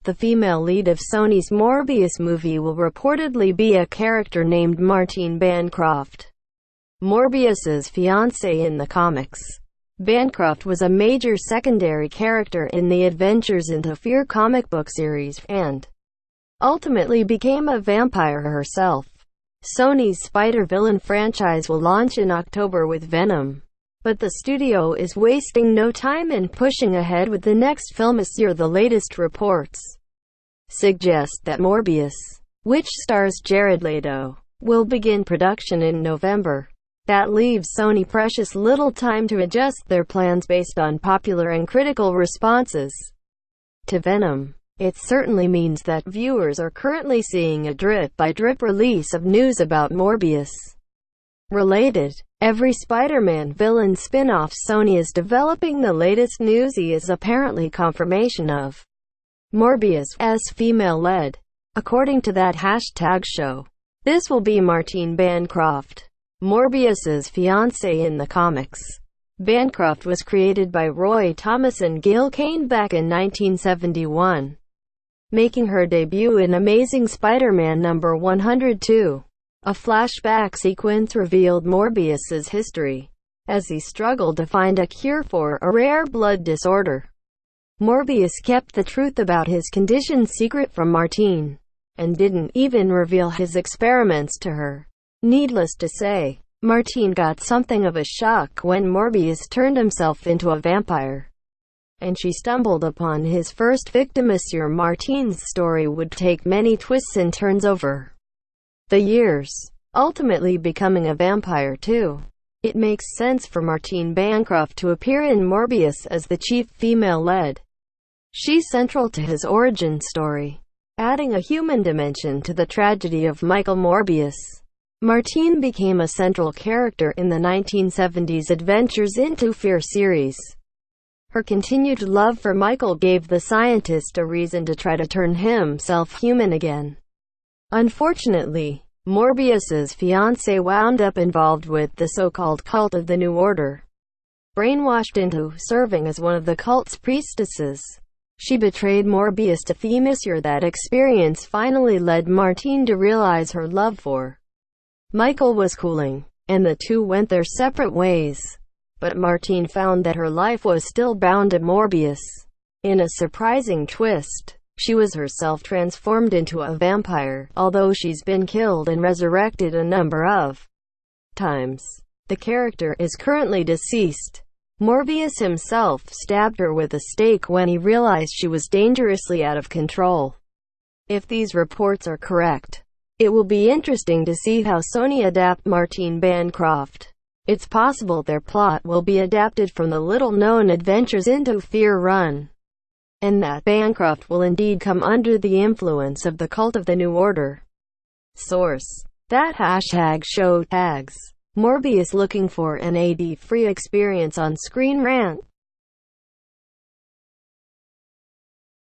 The female lead of Sonys Morbius movie will reportedly be a character named Martine Bancroft, Morbius's fiancée in the comics. Bancroft was a major secondary character in the Adventures into Fear comic book series, and ultimately became a vampire herself. Sonys Spider-Villain franchise will launch in October with Venom, but the studio is wasting no time in pushing ahead with the next film this year. The latest reports suggest that Morbius, which stars Jared Leto, will begin production in November. That leaves Sony precious little time to adjust their plans based on popular and critical responses to Venom. It certainly means that viewers are currently seeing a drip-by-drip release of news about Morbius. Related, every Spider-Man Villain Spinoff Sony is developing. The latest news is apparently confirmation of Morbius as female-led. According to that hashtag show, this will be Martine Bancroft, Morbius's fiancée in the comics. Bancroft was created by Roy Thomas and Gil Kane back in 1971, making her debut in Amazing Spider-Man number 102. A flashback sequence revealed Morbius's history, as he struggled to find a cure for a rare blood disorder. Morbius kept the truth about his condition secret from Martine, and didn't even reveal his experiments to her. Needless to say, Martine got something of a shock when Morbius turned himself into a vampire, and she stumbled upon his first victim. Monsieur Martine's story would take many twists and turns over the years, ultimately becoming a vampire too. It makes sense for Martine Bancroft to appear in Morbius as the chief female lead. She's central to his origin story, adding a human dimension to the tragedy of Michael Morbius. Martine became a central character in the 1970s Adventures into Fear series. Her continued love for Michael gave the scientist a reason to try to turn himself human again. Unfortunately, Morbius's fiancée wound up involved with the so-called cult of the New Order, brainwashed into serving as one of the cult's priestesses. She betrayed Morbius to Monsieur. That experience finally led Martine to realize her love for Michael was cooling, and the two went their separate ways. But Martine found that her life was still bound to Morbius. In a surprising twist, she was herself transformed into a vampire, although she's been killed and resurrected a number of times. The character is currently deceased. Morbius himself stabbed her with a stake when he realized she was dangerously out of control. If these reports are correct, it will be interesting to see how Sony adapt Martine Bancroft. It's possible their plot will be adapted from the little-known Adventures into Fear run, and that Bancroft will indeed come under the influence of the cult of the New Order. Source: that hashtag show tags Morbius looking for an ad-free experience on ScreenRant.